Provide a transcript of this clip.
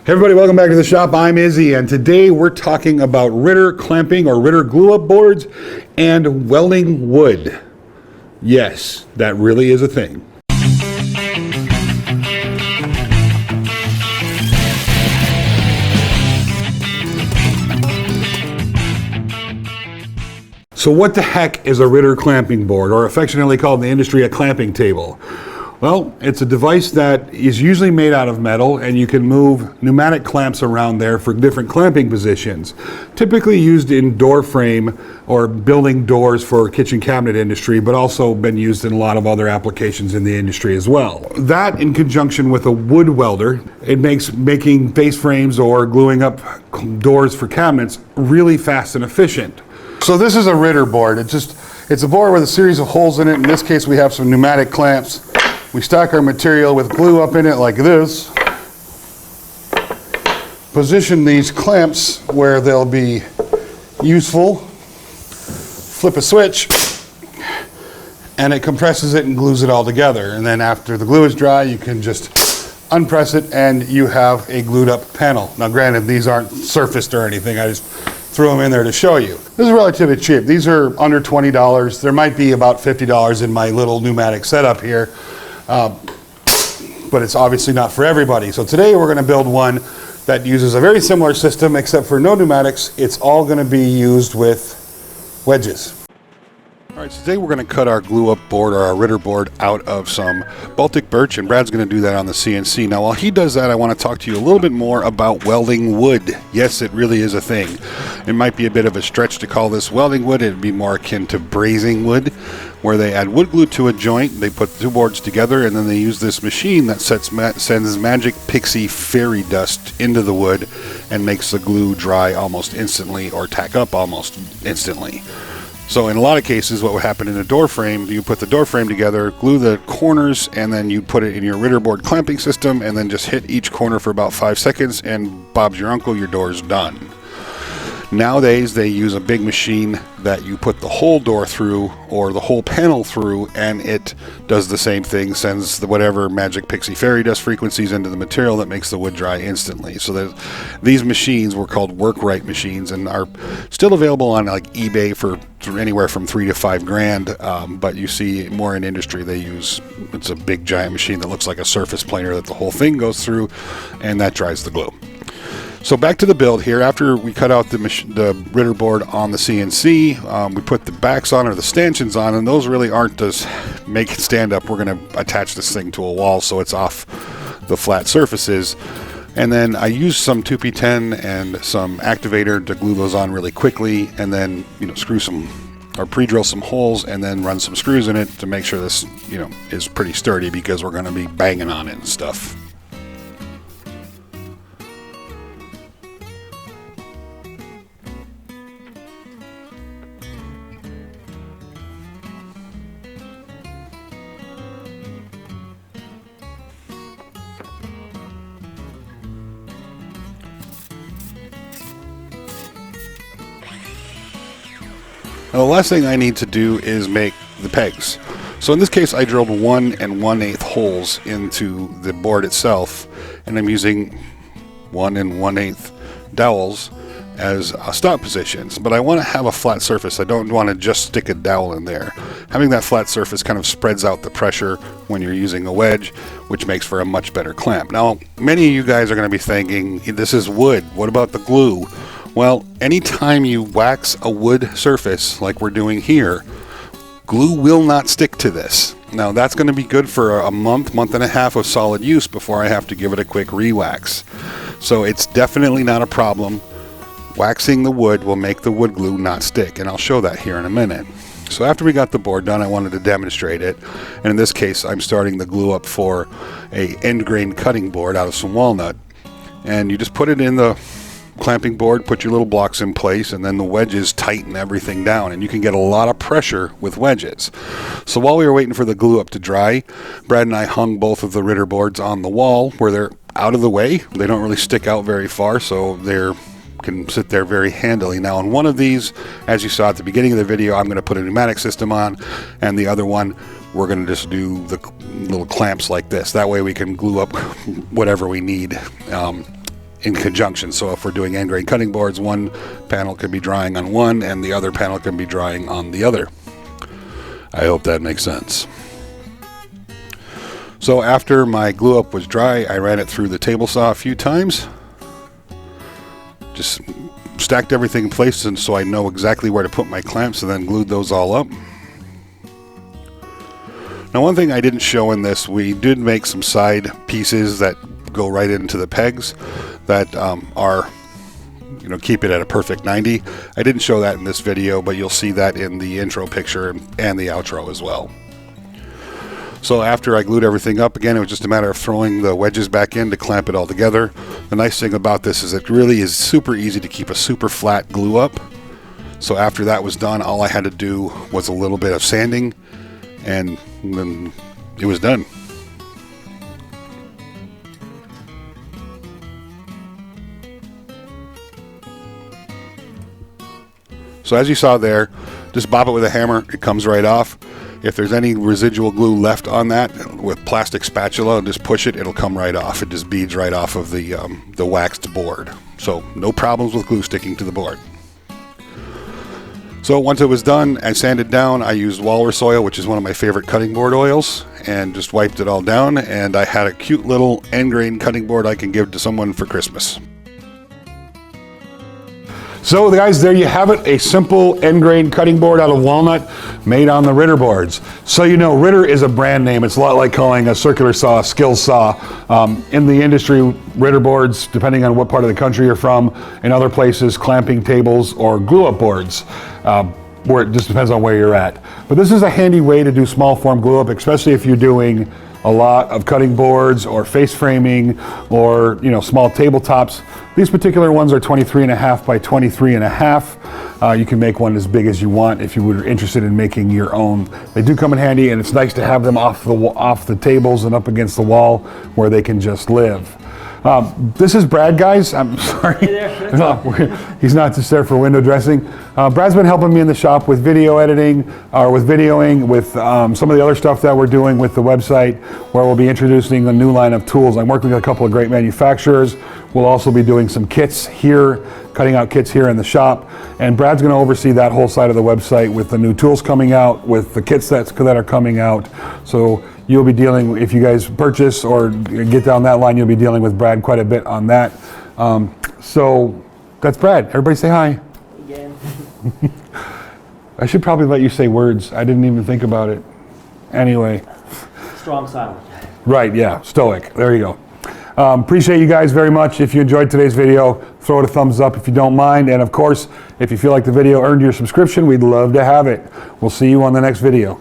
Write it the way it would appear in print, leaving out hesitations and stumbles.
Hey everybody, welcome back to the shop. I'm Izzy, and today we're talking about Ritter clamping or Ritter glue-up boards and welding wood. Yes, that really is a thing. So what the heck is a Ritter clamping board, or affectionately called in the industry a clamping table? Well, it's a device that is usually made out of metal, and you can move pneumatic clamps around there for different clamping positions. Typically used in door frame or building doors for kitchen cabinet industry, but also been used in a lot of other applications in the industry as well. That in conjunction with a wood welder, it makes making face frames or gluing up doors for cabinets really fast and efficient. So this is a Ritter board. It's a board with a series of holes in it. In this case, we have some pneumatic clamps. We stack our material with glue up in it like this. Position these clamps where they'll be useful. Flip a switch, and it compresses it and glues it all together. And then after the glue is dry, you can just unpress it and you have a glued up panel. Now granted, these aren't surfaced or anything. I just threw them in there to show you. This is relatively cheap. These are under $20. There might be about $50 in my little pneumatic setup here. But it's obviously not for everybody. So today we're going to build one that uses a very similar system, except for no pneumatics. It's all going to be used with wedges. All right, so today we're going to cut our glue-up board or our Ritter board out of some Baltic birch, and Brad's going to do that on the CNC. Now, while he does that, I want to talk to you a little bit more about welding wood. Yes, it really is a thing. It might be a bit of a stretch to call this welding wood. It'd be more akin to brazing wood, where they add wood glue to a joint, they put two boards together, and then they use this machine that sends magic pixie fairy dust into the wood and makes the glue dry almost instantly or tack up almost instantly. So in a lot of cases, what would happen in a door frame, you put the door frame together, glue the corners, and then you put it in your Ritter board clamping system, and then just hit each corner for about 5 seconds, and Bob's your uncle, your door's done. Nowadays, they use a big machine that you put the whole door through or the whole panel through, and it does the same thing, sends whatever magic pixie fairy dust frequencies into the material that makes the wood dry instantly. So these machines were called work-right machines and are still available on like eBay for anywhere from $3 to $5 grand, but you see more in industry they use, it's a big giant machine that looks like a surface planer that the whole thing goes through, and that dries the glue. So back to the build here. After we cut out the Ritter board on the CNC, we put the backs on or the stanchions on, and those really aren't to make it stand up. We're going to attach this thing to a wall so it's off the flat surfaces. And then I used some 2P10 and some activator to glue those on really quickly, and then screw some or pre-drill some holes and then run some screws in it to make sure this is pretty sturdy, because we're going to be banging on it and stuff. Now the last thing I need to do is make the pegs. So in this case, I drilled 1 1/8 holes into the board itself, and I'm using 1 1/8 dowels as stop positions. But I want to have a flat surface. I don't want to just stick a dowel in there. Having that flat surface kind of spreads out the pressure when you're using a wedge, which makes for a much better clamp. Now, many of you guys are going to be thinking, this is wood, what about the glue? Well, anytime you wax a wood surface like we're doing here, glue will not stick to this. Now that's going to be good for a month and a half of solid use before I have to give it a quick re-wax. So it's definitely not a problem. Waxing the wood will make the wood glue not stick, and I'll show that here in a minute. So after we got the board done, I wanted to demonstrate it, and in this case I'm starting the glue up for a end grain cutting board out of some walnut, and you just put it in the clamping board, put your little blocks in place, and then the wedges tighten everything down, and you can get a lot of pressure with wedges. So while we were waiting for the glue up to dry, Brad and I hung both of the Ritter boards on the wall where they're out of the way. They don't really stick out very far, so they're can sit there very handily. Now on one of these, as you saw at the beginning of the video, I'm going to put a pneumatic system on, and the other one we're going to just do the little clamps like this. That way we can glue up whatever we need in conjunction. So if we're doing end grain cutting boards, one panel can be drying on one and the other panel can be drying on the other. I hope that makes sense. So after my glue up was dry, I ran it through the table saw a few times. Just stacked everything in place, and so I know exactly where to put my clamps, and then glued those all up. Now, one thing I didn't show in this, we did make some side pieces that go right into the pegs that are, you know, keep it at a perfect 90. I didn't show that in this video, but you'll see that in the intro picture and the outro as well. So after I glued everything up, again, it was just a matter of throwing the wedges back in to clamp it all together. The nice thing about this is it really is super easy to keep a super flat glue up. So after that was done, all I had to do was a little bit of sanding, and then it was done. So as you saw there, just bop it with a hammer, it comes right off. If there's any residual glue left on that, with plastic spatula, just push it, it'll come right off. It just beads right off of the waxed board. So no problems with glue sticking to the board. So once it was done, I sanded down. I used walrus oil, which is one of my favorite cutting board oils, and just wiped it all down, and I had a cute little end grain cutting board I can give to someone for Christmas. So guys, there you have it, a simple end grain cutting board out of walnut made on the Ritter boards. So you know, Ritter is a brand name. It's a lot like calling a circular saw a skill saw. In the industry, Ritter boards, depending on what part of the country you're from, in other places, clamping tables or glue up boards, where it just depends on where you're at. But this is a handy way to do small form glue up, especially if you're doing a lot of cutting boards or face framing or, you know, small tabletops. These particular ones are 23.5 by 23.5. You can make one as big as you want if you were interested in making your own. They do come in handy, and it's nice to have them off the tables and up against the wall where they can just live. This is Brad, guys. I'm sorry. Hey there. No, he's not just there for window dressing. Brad's been helping me in the shop with video editing, or with videoing, with some of the other stuff that we're doing with the website, where we'll be introducing a new line of tools. I'm working with a couple of great manufacturers. We'll also be doing some kits here, cutting out kits here in the shop. And Brad's going to oversee that whole side of the website with the new tools coming out, with the kits that are coming out. So you'll be dealing, if you guys purchase or get down that line, you'll be dealing with Brad quite a bit on that. So that's Brad. Everybody say hi. Again. I should probably let you say words. I didn't even think about it. Anyway. Strong silence. Right, yeah, stoic. There you go. Appreciate you guys very much. If you enjoyed today's video, throw it a thumbs up if you don't mind. And of course, if you feel like the video earned your subscription, we'd love to have it. We'll see you on the next video.